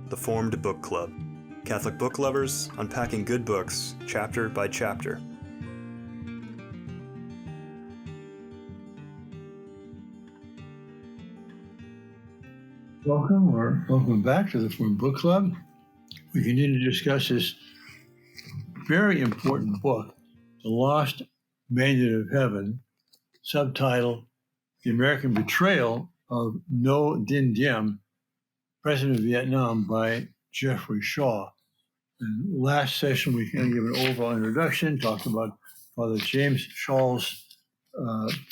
The Formed Book Club. Catholic book lovers unpacking good books, chapter by chapter. Welcome back to the Formed Book Club. We continue to discuss this very important book, The Lost Maiden of Heaven, subtitle, The American Betrayal of Dinh, President of Vietnam, by Geoffrey Shaw. And last session, we kind of gave an overall introduction, talked about Father James Shaw's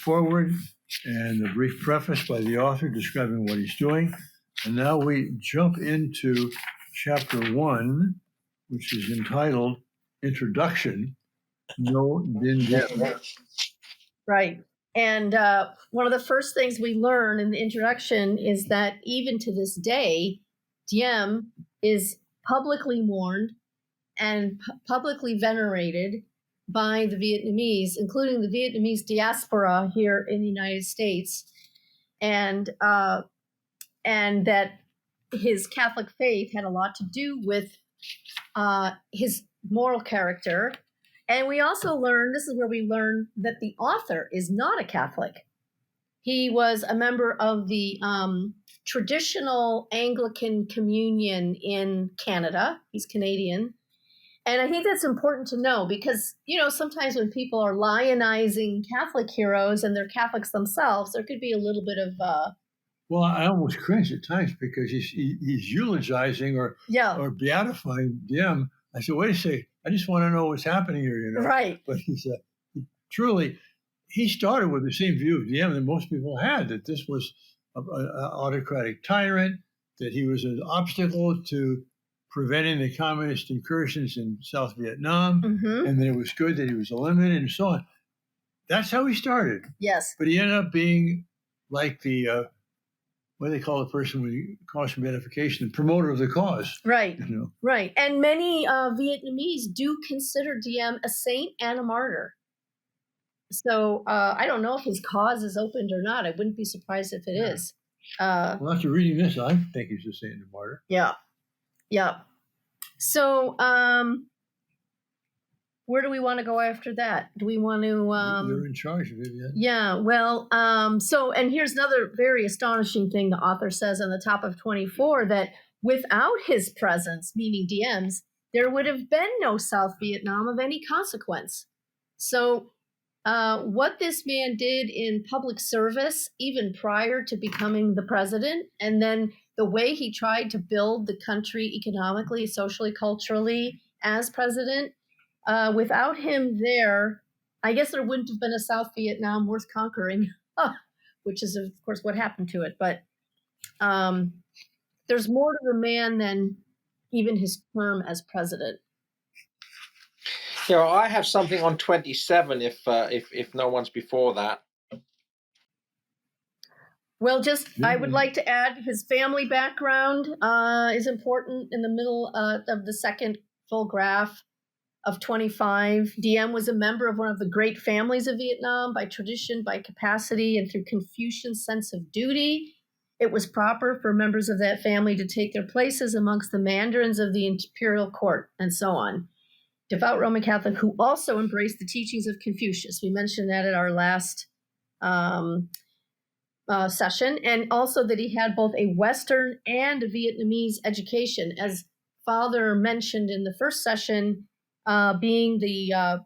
foreword and a brief preface by the author describing what he's doing. And now we jump into chapter 1, which is entitled Introduction, Dinh. Right. And one of the first things we learn in the introduction is that even to this day, Diem is publicly mourned and publicly venerated by the Vietnamese, including the Vietnamese diaspora here in the United States. And that his Catholic faith had a lot to do with his moral character. And we also learned, this is where we learn that the author is not a Catholic. He was a member of the traditional Anglican communion in Canada. He's Canadian. And I think that's important to know because, sometimes when people are lionizing Catholic heroes and they're Catholics themselves, there could be a little bit of... Well, I almost cringe at times because he's eulogizing or beatifying Diem. I said, wait a second, I just want to know what's happening here, Right. But he started with the same view of Diem that most people had, that this was an autocratic tyrant, that he was an obstacle to preventing the communist incursions in South Vietnam, and that it was good that he was eliminated and so on. That's how he started. Yes. But he ended up being like the... what do they call the person when you cause from beatification? The promoter of the cause. Right, right. And many Vietnamese do consider Diem a saint and a martyr. So I don't know if his cause is opened or not. I wouldn't be surprised if it is. Well, after reading this, I think he's a saint and a martyr. Yeah. So where do we want to go after that? Do we want to... You're in charge, Vivian. Yeah, well, and here's another very astonishing thing the author says on the top of 24, that without his presence, meaning Diem's, there would have been no South Vietnam of any consequence. So what this man did in public service, even prior to becoming the president, and then the way he tried to build the country economically, socially, culturally as president, without him there, I guess there wouldn't have been a South Vietnam worth conquering, which is, of course, what happened to it. But there's more to the man than even his term as president. I have something on 27 if no one's before that. Well, I would like to add his family background is important in the middle of the second full graph of 25. Diem was a member of one of the great families of Vietnam by tradition, by capacity, and through Confucian's sense of duty. It was proper for members of that family to take their places amongst the mandarins of the imperial court, and so on. Devout Roman Catholic who also embraced the teachings of Confucius. We mentioned that at our last session, and also that he had both a Western and a Vietnamese education. As Father mentioned in the first session, being a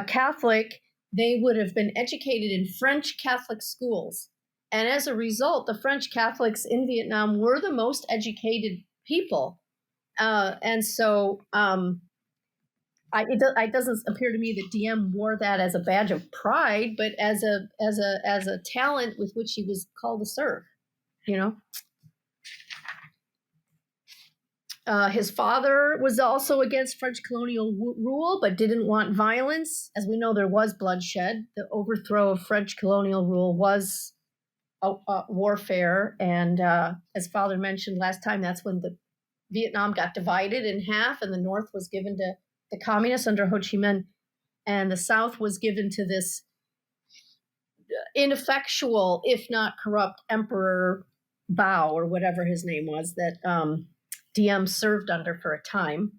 Catholic, they would have been educated in French Catholic schools. And as a result, the French Catholics in Vietnam were the most educated people. And so it doesn't appear to me that Diem wore that as a badge of pride, but as a talent with which he was called to serve, His father was also against French colonial rule, but didn't want violence. As we know, there was bloodshed. The overthrow of French colonial rule was warfare. And as Father mentioned last time, that's when the Vietnam got divided in half, and the North was given to the communists under Ho Chi Minh, and the South was given to this ineffectual, if not corrupt, Emperor Bao, or whatever his name was, that Diem served under for a time.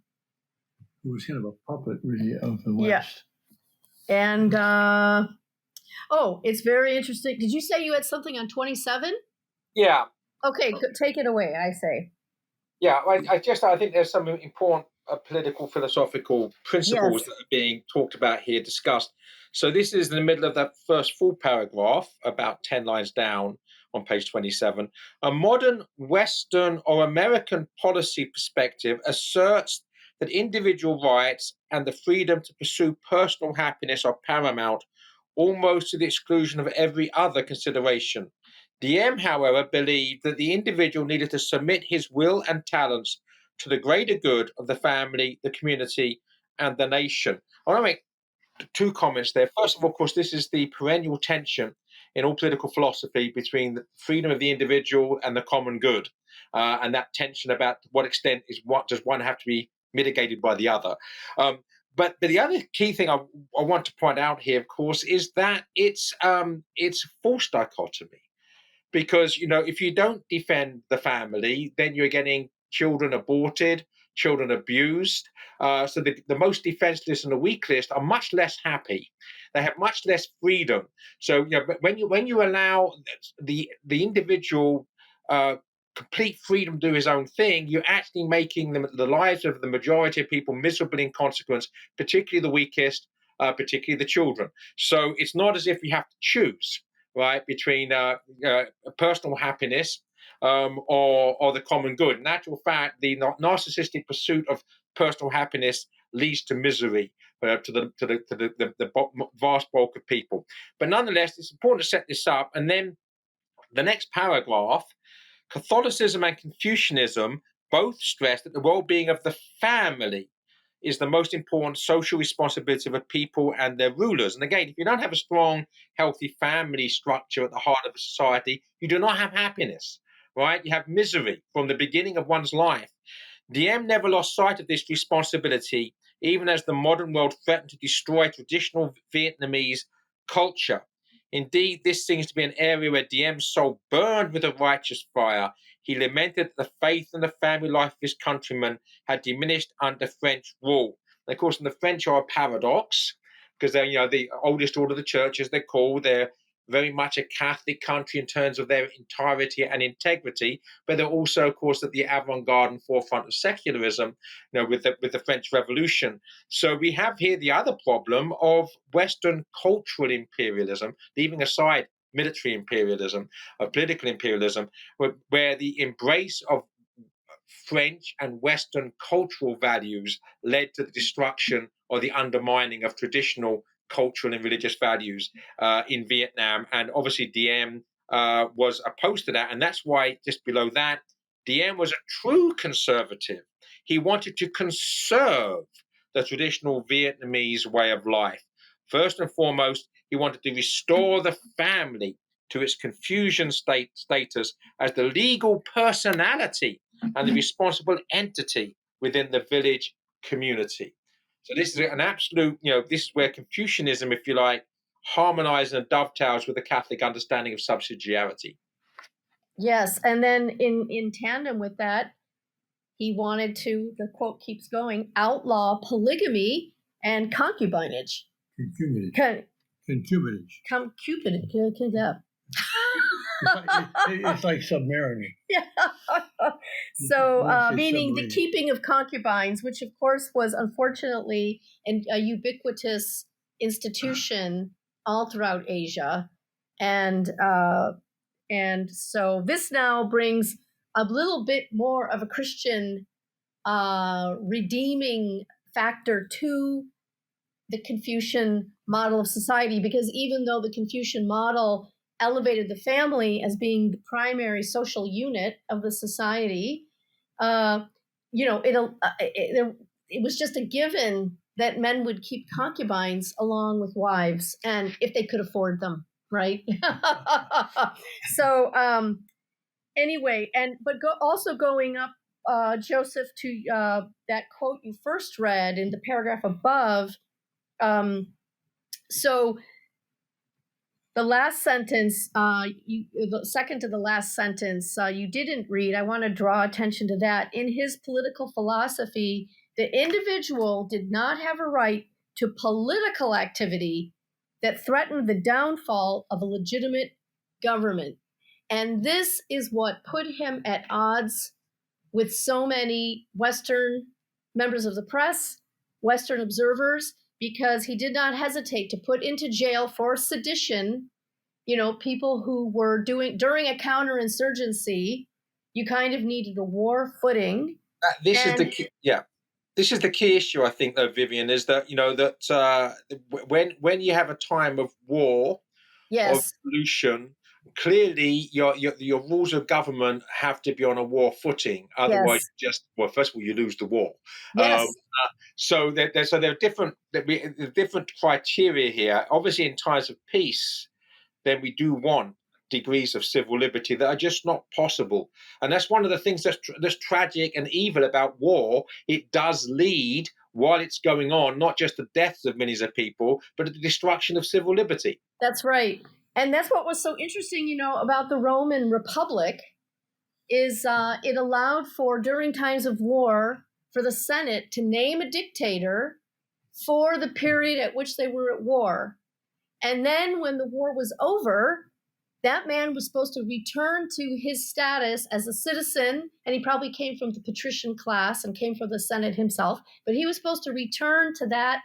It was kind of a puppet, really, of the West. Yeah. And, it's very interesting. Did you say you had something on 27? Yeah. Okay, take it away, I say. Yeah, I think there's some important political philosophical principles that are being talked about here, discussed. So this is in the middle of that first full paragraph, about 10 lines down on page 27. A modern Western or American policy perspective asserts that individual rights and the freedom to pursue personal happiness are paramount, almost to the exclusion of every other consideration. Diem, however, believed that the individual needed to submit his will and talents to the greater good of the family, the community, and the nation. I want to make two comments there. First of all, of course, this is the perennial tension in all political philosophy between the freedom of the individual and the common good, and that tension about what extent does one have to be mitigated by the other. But the other key thing I want to point out here, of course, is that it's false dichotomy. Because if you don't defend the family, then you're getting children aborted, children abused. So the most defenseless and the weakest are much less happy. They have much less freedom. So when you allow the individual complete freedom to do his own thing, you're actually making the lives of the majority of people miserable in consequence, particularly the weakest, particularly the children. So it's not as if you have to choose, right, between personal happiness or the common good. In actual fact, the narcissistic pursuit of personal happiness leads to misery to the vast bulk of people. But nonetheless, it's important to set this up. And then the next paragraph, Catholicism and Confucianism both stress that the well-being of the family is the most important social responsibility of a people and their rulers. And again, if you don't have a strong, healthy family structure at the heart of a society, you do not have happiness, right? You have misery from the beginning of one's life. Diem never lost sight of this responsibility, even as the modern world threatened to destroy traditional Vietnamese culture. Indeed, this seems to be an area where Diem's soul burned with a righteous fire. He lamented that the faith and the family life of his countrymen had diminished under French rule. And of course, the French are a paradox because they're, the oldest order of the church, as they're called. They're very much a Catholic country in terms of their entirety and integrity, but they're also, of course, at the avant-garde and forefront of secularism, with the French Revolution. So we have here the other problem of Western cultural imperialism, leaving aside military imperialism, political imperialism, where the embrace of French and Western cultural values led to the destruction or the undermining of traditional cultural and religious values in Vietnam. And obviously Diem was opposed to that. And that's why, just below that, Diem was a true conservative. He wanted to conserve the traditional Vietnamese way of life. First and foremost, he wanted to restore the family to its Confucian status as the legal personality and the responsible entity within the village community. So this is an absolute, this is where Confucianism, if you like, harmonizes and dovetails with the Catholic understanding of subsidiarity. Yes, and then in tandem with that, he wanted to, the quote keeps going, outlaw polygamy and concubinage. Concubinage. Yeah. It's like submariner. Yeah. So, meaning the keeping of concubines, which of course was unfortunately a ubiquitous institution all throughout Asia, and so this now brings a little bit more of a Christian redeeming factor to the Confucian model of society, because even though the Confucian model elevated the family as being the primary social unit of the society, it was just a given that men would keep concubines along with wives, and if they could afford them, right? So anyway, also going up, Joseph, to that quote you first read in the paragraph above. So The last sentence, the second to the last sentence, you didn't read. I want to draw attention to that. In his political philosophy, the individual did not have a right to political activity that threatened the downfall of a legitimate government. And this is what put him at odds with so many Western members of the press, Western observers, because he did not hesitate to put into jail for sedition, people who were during a counterinsurgency. You kind of needed a war footing. This is the key issue, I think, though, Vivian, is that when you have a time of war, of pollution, clearly your rules of government have to be on a war footing. Otherwise, first of all, you lose the war. Yes. So there are different criteria here. Obviously, in times of peace, then we do want degrees of civil liberty that are just not possible. And that's one of the things that's tragic and evil about war. It does lead, while it's going on, not just the deaths of millions of people, but the destruction of civil liberty. That's right. And that's what was so interesting, about the Roman Republic, is it allowed for, during times of war, for the Senate to name a dictator for the period at which they were at war. And then when the war was over, that man was supposed to return to his status as a citizen, and he probably came from the patrician class and came from the Senate himself, but he was supposed to return to that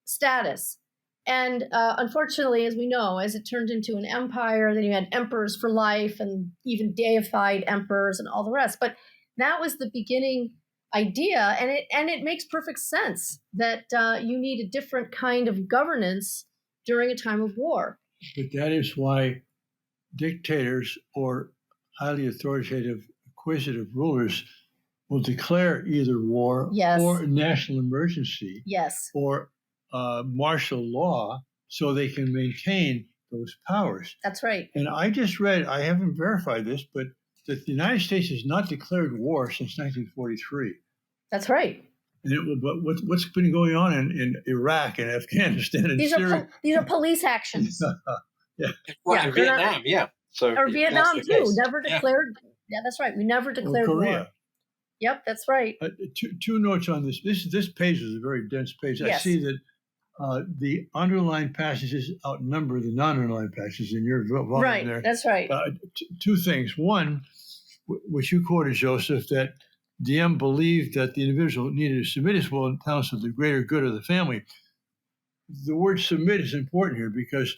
status. And unfortunately, as we know, as it turned into an empire, then you had emperors for life and even deified emperors and all the rest. But that was the beginning idea, and it makes perfect sense that you need a different kind of governance during a time of war. But that is why dictators or highly authoritative, acquisitive rulers will declare either war or national emergency or martial law so they can maintain those powers. That's right. And I just read, I haven't verified this, but that the United States has not declared war since 1943. That's right. But what's been going on in Iraq and Afghanistan and Syria? These are police actions. And Vietnam, or Vietnam too. Never declared. Yeah, that's right. We never declared war. Yep, that's right. Two notes on this. This page is a very dense page. I see that the underlined passages outnumber the non-underlined passages in your volume. Right, there. That's right. Two things. One, which you quoted, Joseph, that Diem believed that the individual needed to submit his will and talents to the greater good of the family. The word submit is important here because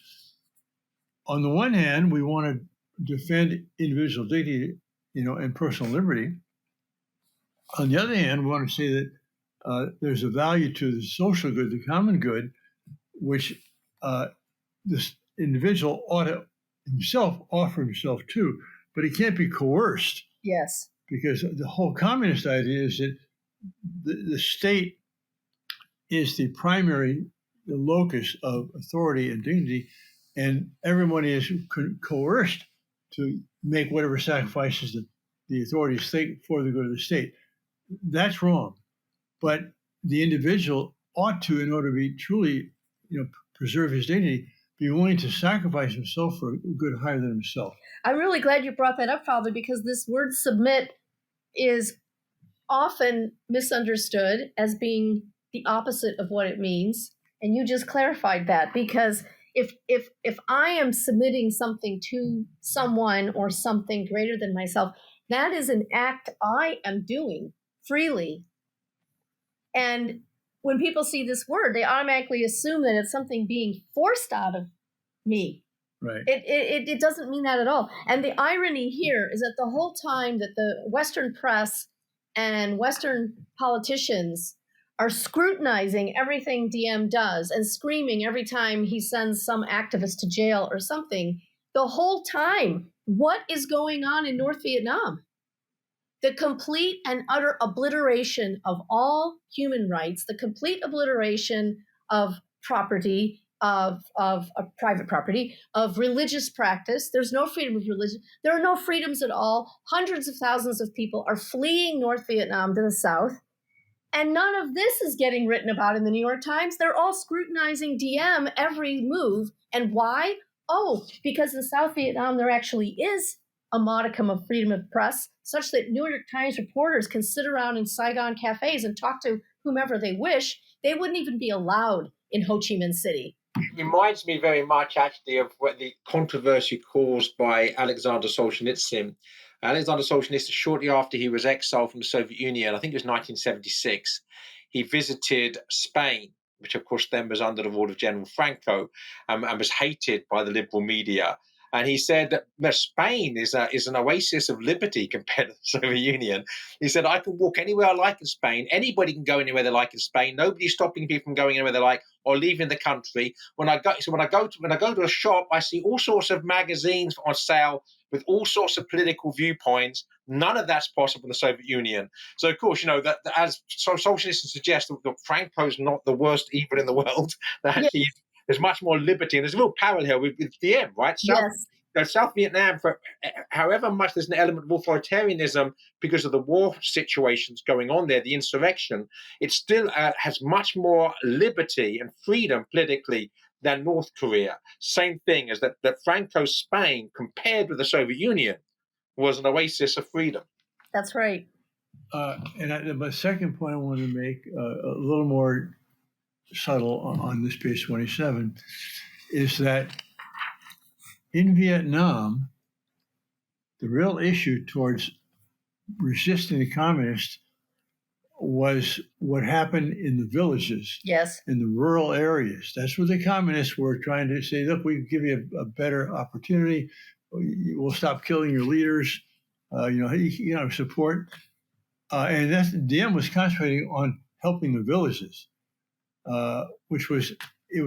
on the one hand, we want to defend individual dignity, and personal liberty. On the other hand, we want to say that there's a value to the social good, the common good, which this individual ought to himself offer himself to, but he can't be coerced. Yes. Because the whole communist idea is that the state is the primary locus of authority and dignity, and everyone is coerced to make whatever sacrifices the authorities think for the good of the state. That's wrong. But the individual ought to, in order to be truly, preserve his dignity, be willing to sacrifice himself for a good higher than himself. I'm really glad you brought that up, Father, because this word submit is often misunderstood as being the opposite of what it means. And you just clarified that, because if I am submitting something to someone or something greater than myself, that is an act I am doing freely. And when people see this word, they automatically assume that it's something being forced out of me. Right. It doesn't mean that at all. And the irony here is that the whole time that the Western press and Western politicians are scrutinizing everything Diem does and screaming every time he sends some activist to jail or something, the whole time, what is going on in North Vietnam? The complete and utter obliteration of all human rights, the complete obliteration of property, of private property, of religious practice. There's no freedom of religion. There are no freedoms at all. Hundreds of thousands of people are fleeing North Vietnam to the south. And none of this is getting written about in the New York Times. They're all scrutinizing Diem every move. And why? oh, because in South Vietnam there actually is a modicum of freedom of press, such that New York Times reporters can sit around in Saigon cafes and talk to whomever they wish. They wouldn't even be allowed in Ho Chi Minh City. Reminds me very much, actually, of what the controversy caused by Alexander Solzhenitsyn. Alexander Solzhenitsyn, shortly after he was exiled from the Soviet Union, I think it was 1976, he visited Spain, which of course then was under the rule of General Franco, and was hated by the liberal media. And he said that Spain is an oasis of liberty compared to the Soviet Union. He said, I can walk anywhere I like in Spain. Anybody can go anywhere they like in Spain. Nobody's stopping people from going anywhere they like or leaving the country. When I go to a shop, I see all sorts of magazines on sale with all sorts of political viewpoints. None of that's possible in the Soviet Union. So, of course, that as Solzhenitsyn suggests, that Franco's not the worst evil in the world. That there's much more liberty, and there's a real parallel with Diem, right? South Vietnam, for however much there's an element of authoritarianism because of the war situations going on there, the insurrection, it still has much more liberty and freedom politically than North Korea. Same thing as that Franco's Spain, compared with the Soviet Union, was an oasis of freedom. That's right. My second point I wanted to make, a little more subtle on this page 27, is that in Vietnam, the real issue towards resisting the communists was what happened in the villages, in the rural areas. That's where the communists were trying to say, look, we give you a better opportunity. We'll stop killing your leaders, support. And Diem was concentrating on helping the villages, which was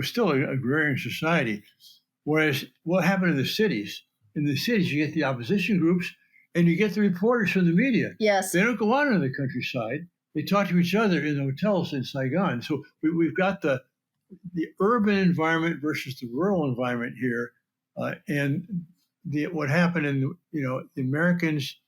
still an agrarian society. Whereas what happened in the cities? In the cities, you get the opposition groups and you get the reporters from the media. Yes. They don't go out in the countryside. They talk to each other in the hotels in Saigon. So we've got the urban environment versus the rural environment here. What happened the Americans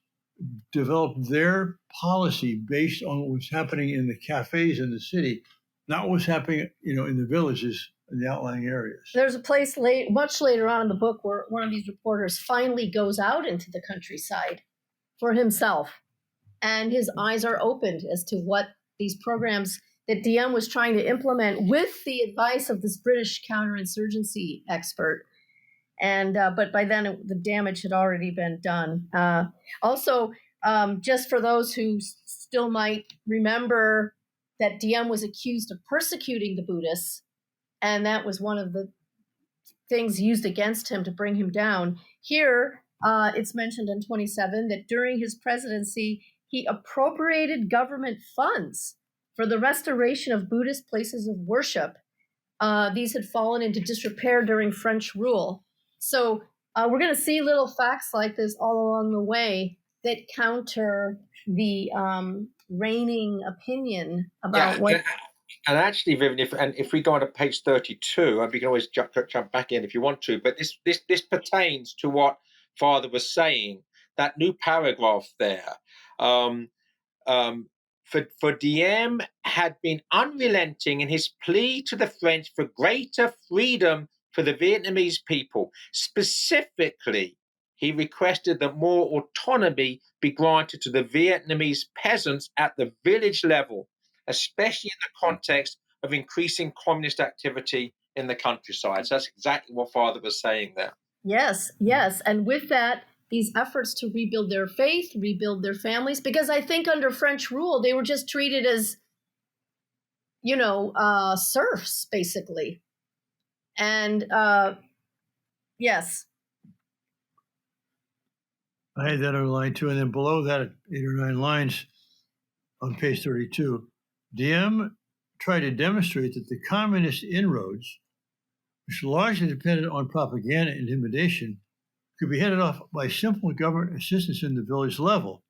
developed their policy based on what was happening in the cafes in the city, not what was happening, in the villages in the outlying areas. There's a place much later on in the book where one of these reporters finally goes out into the countryside for himself, and his eyes are opened as to what these programs that Diem was trying to implement with the advice of this British counterinsurgency expert. And but by then the damage had already been done. Also, just for those who still might remember that Diem was accused of persecuting the Buddhists, and that was one of the things used against him to bring him down. Here, it's mentioned in 27 that during his presidency, he appropriated government funds for the restoration of Buddhist places of worship. These had fallen into disrepair during French rule. So we're going to see little facts like this all along the way that counter the reigning opinion about what... And actually, Vivian, if we go on to page 32, and we can always jump back in if you want to, but this pertains to what Father was saying, that new paragraph there. For Diem had been unrelenting in his plea to the French for greater freedom for the Vietnamese people. Specifically, he requested that more autonomy be granted to the Vietnamese peasants at the village level, especially in the context of increasing communist activity in the countryside. So that's exactly what Father was saying there. Yes. And with that, these efforts to rebuild their faith, rebuild their families, because I think under French rule, they were just treated as, serfs, basically. And yes. I had that on line 2, and then below that, 8 or 9 lines on page 32, Diem tried to demonstrate that the communist inroads, which largely depended on propaganda and intimidation, could be headed off by simple government assistance in the village level.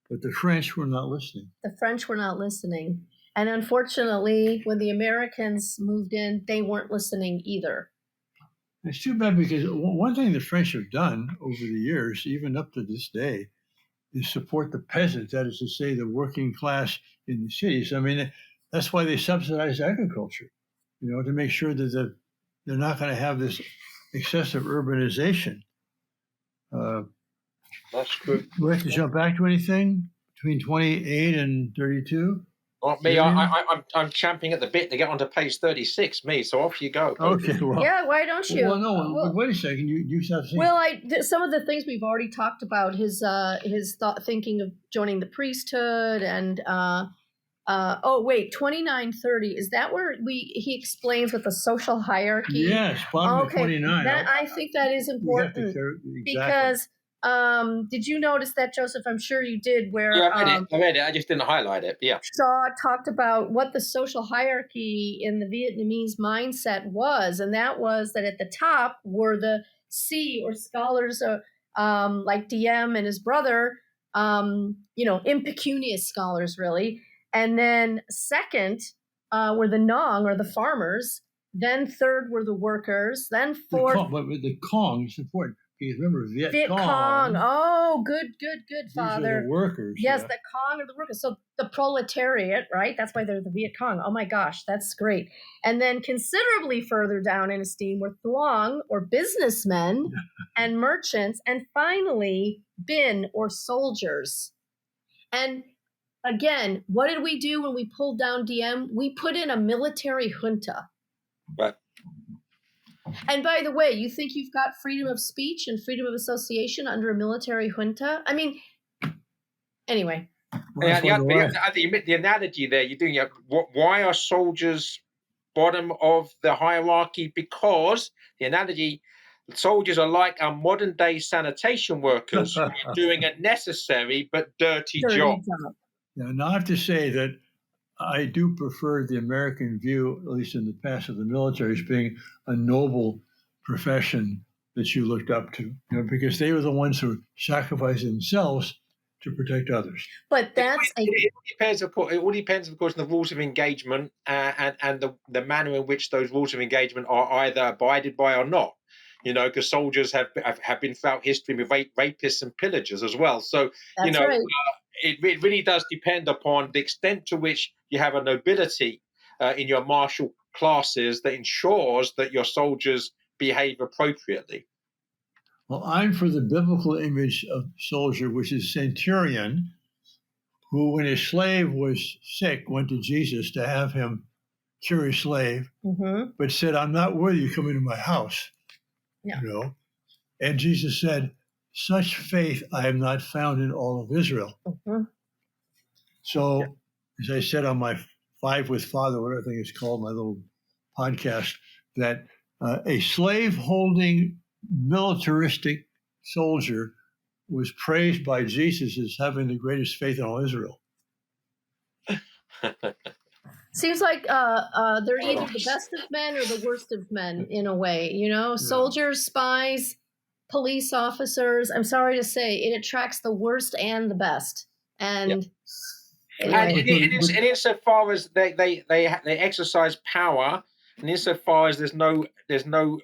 But the French were not listening. And unfortunately, when the Americans moved in, they weren't listening either. It's too bad, because one thing the French have done over the years, even up to this day, is support the peasants, that is to say, the working class in the cities. I mean, that's why they subsidize agriculture, to make sure that they're not going to have this excessive urbanization. That's true. Do we have to jump back to anything between 28 and 32? Not me. I'm champing at the bit to get onto page 36. Me. So off you go. Okay. Well, Yeah, why don't you? Well, no. Wait a second. You have seen. Well, some of the things we've already talked about. His thinking of joining the priesthood, and 2930. Is that where he explains with the social hierarchy? Yes, bottom of 29. I think that is important exactly. because. Did you notice that, Joseph? I'm sure you did. Where I read it. I just didn't highlight it. Yeah. Shaw talked about what the social hierarchy in the Vietnamese mindset was, and that was that at the top were the C or scholars, like Diem and his brother, impecunious scholars, really, and then second were the Nong or the farmers. Then third were the workers. Then fourth, but the Kong is important. Because remember, Viet Cong. Oh, good, Father. These are the workers. Yes, the Cong are the workers. So the proletariat, right? That's why they're the Viet Cong. Oh my gosh, that's great. And then considerably further down in esteem were Thuong or businessmen and merchants. And finally, Bin or soldiers. And again, what did we do when we pulled down Diem? We put in a military junta. Right. And by the way, you think you've got freedom of speech and freedom of association under a military junta? I mean, anyway. The analogy there you're doing, why are soldiers bottom of the hierarchy? Because the analogy, soldiers are like our modern day sanitation workers who are doing a necessary but dirty job. Now, I have to say that I do prefer the American view, at least in the past, of the military as being a noble profession that you looked up to, because they were the ones who sacrificed themselves to protect others. But that's it all depends, of course, on the rules of engagement and the manner in which those rules of engagement are either abided by or not. Because soldiers have been throughout history with rapists and pillagers as well. So that's right. It really does depend upon the extent to which you have a nobility in your martial classes that ensures that your soldiers behave appropriately. Well, I'm for the biblical image of soldier, which is centurion, who, when his slave was sick, went to Jesus to have him cure his slave, but said, "I'm not worthy you come into my house." Yeah. And Jesus said, "Such faith I have not found in all of Israel." So, as I said on my Five with Father, whatever I think it's called, my little podcast, that a slave-holding militaristic soldier was praised by Jesus as having the greatest faith in all Israel. Seems like they're either the best of men or the worst of men in a way, soldiers, spies, police officers. I'm sorry to say it attracts the worst and the best. And anyway. And insofar as they exercise power, and insofar as there's no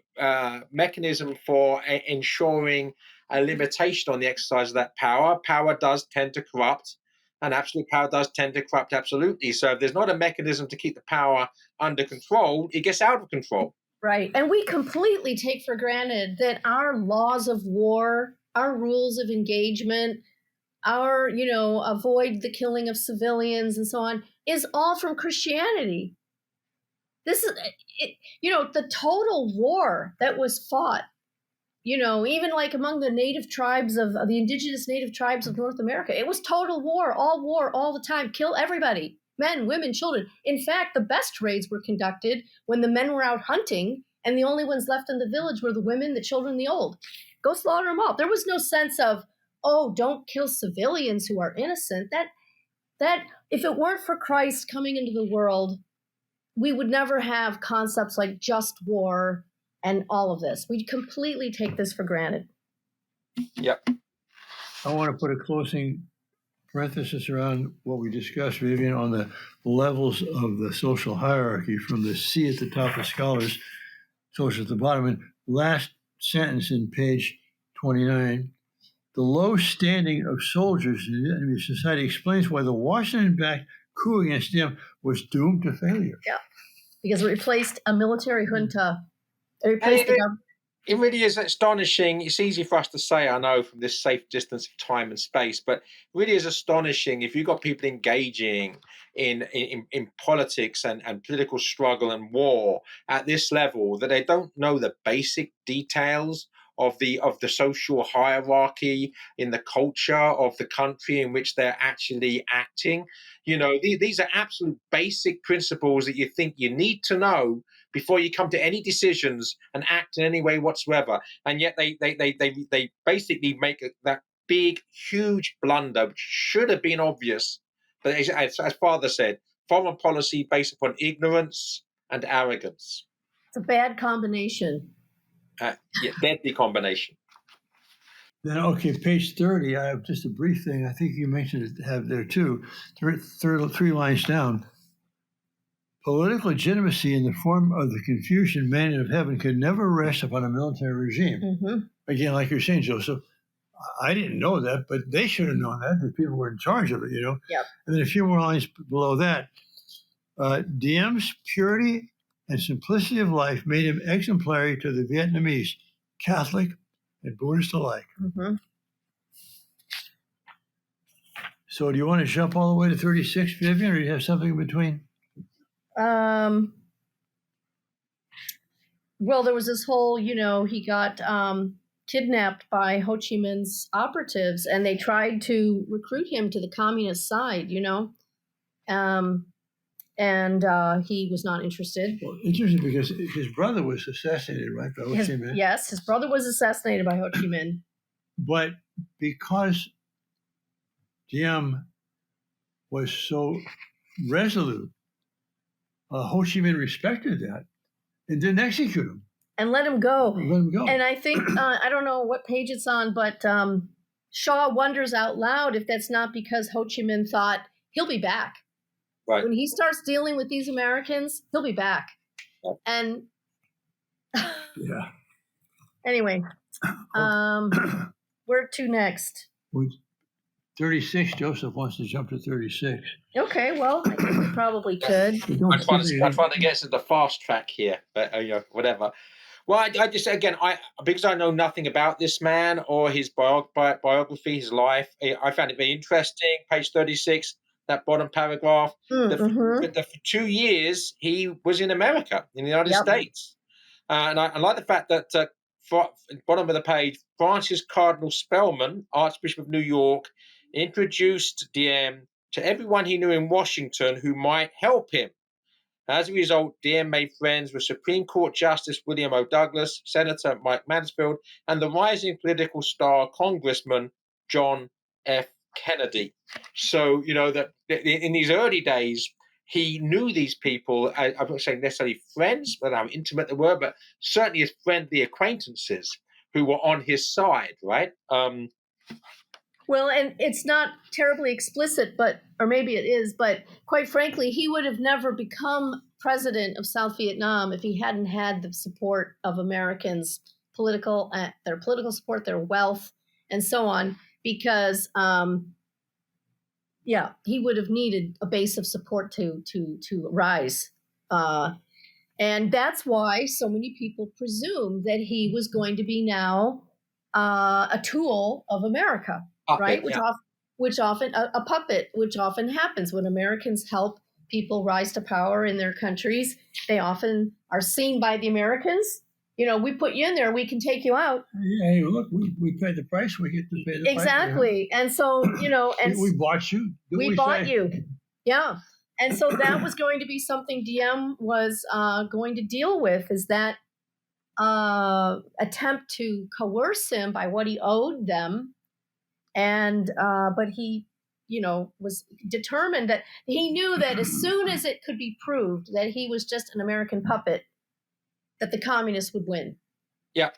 mechanism for ensuring a limitation on the exercise of that power does tend to corrupt. And absolute power does tend to corrupt absolutely. So if there's not a mechanism to keep the power under control, it gets out of control. Right. And we completely take for granted that our laws of war, our rules of engagement, our, avoid the killing of civilians and so on, is all from Christianity. This is, the total war that was fought, even like among the native tribes of the indigenous native tribes of North America, it was total war all the time, kill everybody, men, women, children. In fact, the best raids were conducted when the men were out hunting and the only ones left in the village were the women, the children, the old. Go slaughter them all. There was no sense of, don't kill civilians who are innocent. That if it weren't for Christ coming into the world, we would never have concepts like just war and all of this. We completely take this for granted. Yep. I want to put a closing parenthesis around what we discussed, Vivian, on the levels of the social hierarchy, from the C at the top of scholars, soldiers at the bottom. And last sentence in page 29, the low standing of soldiers in the enemy society explains why the Washington-backed coup against Diem was doomed to failure. Yeah, because it replaced a military junta. It replaced the government. It really is astonishing. It's easy for us to say, I know, from this safe distance of time and space, but it really is astonishing if you've got people engaging in politics and political struggle and war at this level that they don't know the basic details of the social hierarchy in the culture of the country in which they're actually acting. These are absolute basic principles that you think you need to know before you come to any decisions and act in any way whatsoever. And yet they basically make that big, huge blunder, which should have been obvious. But as Father said, foreign policy based upon ignorance and arrogance. It's a bad combination. Deadly combination. Then, okay, page 30, I have just a brief thing. I think you mentioned it have there too. Three lines down. Political legitimacy in the form of the confusion mandate of heaven could never rest upon a military regime. Mm-hmm. Again, like you're saying, Joseph, I didn't know that, but they should have known that. The people were in charge of it, Yep. And then a few more lines below that. Diem's purity and simplicity of life made him exemplary to the Vietnamese, Catholic and Buddhist alike. Mm-hmm. So do you want to jump all the way to 36, Vivian, or do you have something in between? Well, there was this whole, he got kidnapped by Ho Chi Minh's operatives, and they tried to recruit him to the communist side, and he was not interested. Well, interesting because his brother was assassinated, right, by Ho Chi Minh? Yes, his brother was assassinated by Ho Chi Minh. But because Diem was so resolute, Ho Chi Minh respected that and didn't execute him. And let him go. And I think, I don't know what page it's on, but Shaw wonders out loud if that's not because Ho Chi Minh thought he'll be back. Right. When he starts dealing with these Americans, he'll be back. Yep. And yeah. Anyway, where to next? 36. Joseph wants to jump to 36. Okay, well, I think we probably could. I'd find to get to the fast track here, but whatever. Well, I just, again, because I know nothing about this man or his biography, his life, I found it very interesting. Page 36, that bottom paragraph. For 2 years, he was in America, in the United States. And I like the fact that, bottom of the page, Francis Cardinal Spellman, Archbishop of New York, introduced Diem to everyone he knew in Washington who might help him. As a result, Diem made friends with Supreme Court Justice William O. Douglas, Senator Mike Mansfield, and the rising political star Congressman John F. Kennedy. So, that in these early days, he knew these people. I'm not saying necessarily friends, but how intimate they were, but certainly as friendly acquaintances who were on his side, right? Well, and it's not terribly explicit, or maybe it is, but quite frankly, he would have never become president of South Vietnam if he hadn't had the support of Americans, their political support, their wealth, and so on, because, he would have needed a base of support to rise. And that's why so many people presume that he was going to be now a tool of America. Right, which often a puppet, which often happens when Americans help people rise to power in their countries. They often are seen by the Americans. We put you in there, we can take you out. Hey, look, we paid the price. We get to pay the price. Exactly, and so and we bought you. We bought you. Yeah, and so that was going to be something Diem was going to deal with. Is that attempt to coerce him by what he owed them. And but he, was determined that he knew that as soon as it could be proved that he was just an American puppet, that the communists would win. Yeah,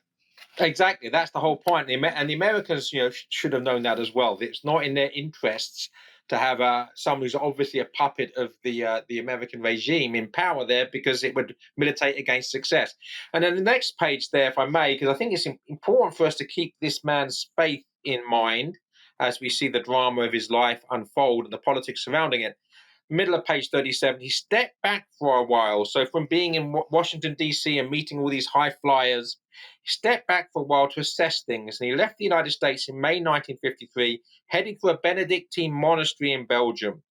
exactly. That's the whole point. And the Americans, should have known that as well. It's not in their interests to have someone who's obviously a puppet of the American regime in power there, because it would militate against success. And then the next page there, if I may, because I think it's important for us to keep this man's faith in mind as we see the drama of his life unfold and the politics surrounding it. middle of page 37, he stepped back for a while. So from being in Washington, D.C. and meeting all these high flyers, he stepped back for a while to assess things. And he left the United States in May 1953, heading for a Benedictine monastery in Belgium.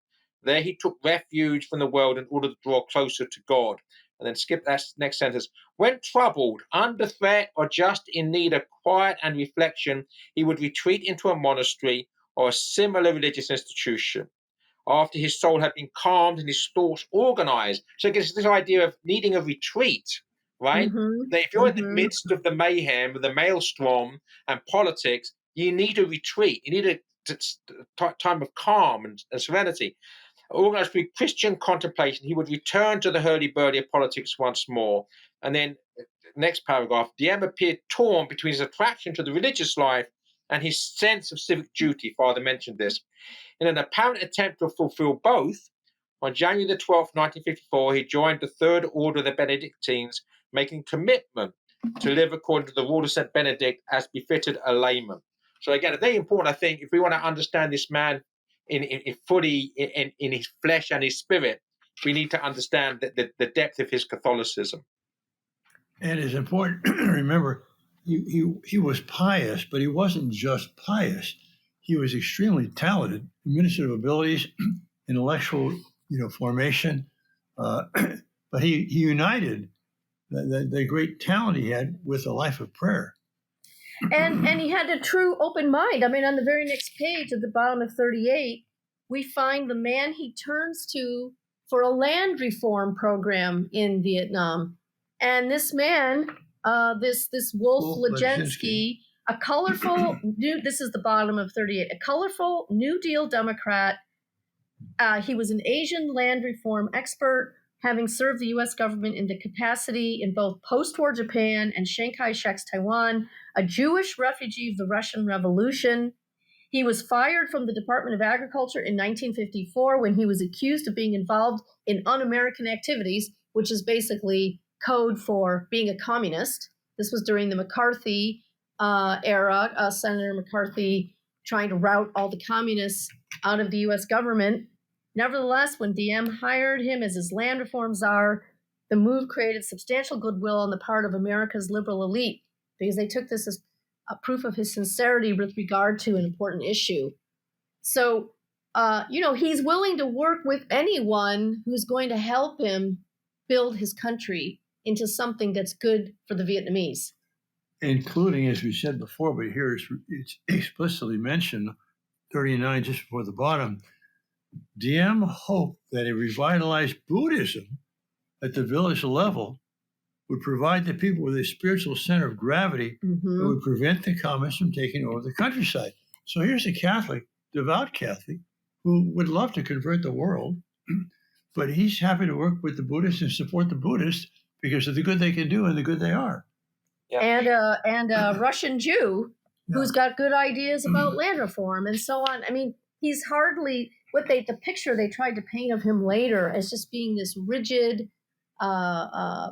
There he took refuge from the world in order to draw closer to God. And then skip that next sentence. When troubled, under threat, or just in need of quiet and reflection, he would retreat into a monastery or a similar religious institution. After his soul had been calmed and his thoughts organized. So it gets this idea of needing a retreat, right? That if you're in the midst of the mayhem, the maelstrom and politics, you need a retreat. You need a time of calm and serenity. Organized through Christian contemplation, he would return to the hurly-burly of politics once more. And then, next paragraph, Diem appeared torn between his attraction to the religious life and his sense of civic duty. Father mentioned this. In an apparent attempt to fulfill both, on January the 12th, 1954, he joined the Third Order of the Benedictines, making commitment to live according to the rule of St. Benedict as befitted a layman. So again, very important, I think, if we want to understand this man fully in his flesh and his spirit, we need to understand the depth of his Catholicism. And it's important to remember, he was pious, but he wasn't just pious. He was extremely talented, administrative abilities, intellectual, formation. But he united the great talent he had with a life of prayer. And he had a true open mind. I mean, on the very next page at the bottom of 38, we find the man he turns to for a land reform program in Vietnam. And this man, this Wolf Legensky, a colorful this is the bottom of 38, a colorful New Deal Democrat. He was an Asian land reform expert, having served the U.S. government in the capacity in both post-war Japan and Chiang Kai-shek's Taiwan, a Jewish refugee of the Russian Revolution. He was fired from the Department of Agriculture in 1954 when he was accused of being involved in un-American activities, which is basically code for being a communist. This was during the McCarthy era, Senator McCarthy trying to rout all the communists out of the U.S. government. Nevertheless, when Diem hired him as his land reform czar, the move created substantial goodwill on the part of America's liberal elite because they took this as a proof of his sincerity with regard to an important issue. So, he's willing to work with anyone who's going to help him build his country into something that's good for the Vietnamese. Including, as we said before, but here it's explicitly mentioned, 39 just before the bottom, Diem hoped that a revitalized Buddhism at the village level would provide the people with a spiritual center of gravity that would prevent the communists from taking over the countryside. So here's a Catholic, devout Catholic, who would love to convert the world, but he's happy to work with the Buddhists and support the Buddhists because of the good they can do and the good they are. Yeah. And a Russian Jew who's got good ideas about land reform and so on. I mean, he's hardly the picture they tried to paint of him later as just being this rigid,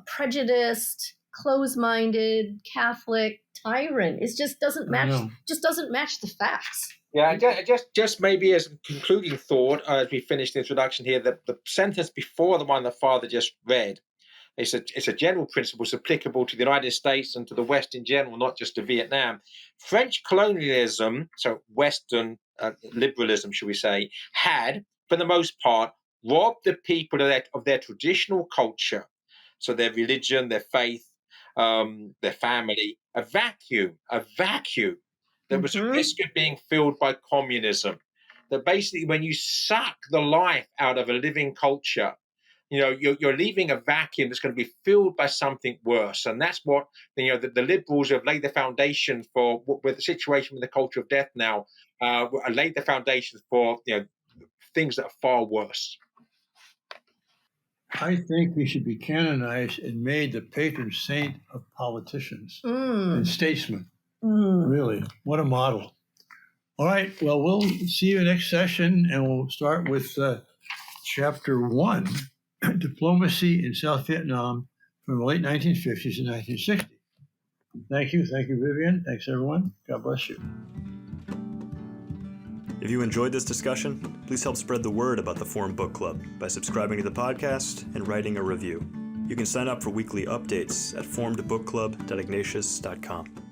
prejudiced, close-minded Catholic tyrant. It just doesn't match. Just doesn't match the facts. Yeah, just maybe as a concluding thought, as we finish the introduction here, the sentence before the one the Father just read, it's a general principle applicable to the United States and to the West in general, not just to Vietnam. French colonialism, so Western liberalism, should we say, had, for the most part, robbed the people of their traditional culture, so their religion, their faith, their family, a vacuum that was at risk of being filled by communism. That basically, when you suck the life out of a living culture, you're leaving a vacuum that's going to be filled by something worse. And that's what, the liberals have laid the foundation for, with the situation with the culture of death now, laid the foundation for, things that are far worse. I think he should be canonized and made the patron saint of politicians and statesmen. Really, what a model. All right, well, we'll see you next session, and we'll start with Chapter 1, Diplomacy in South Vietnam from the late 1950s and 1960s. Thank you, Vivian. Thanks, everyone. God bless you. If you enjoyed this discussion, please help spread the word about the Forum Book Club by subscribing to the podcast and writing a review. You can sign up for weekly updates at forumedbookclub.ignatius.com.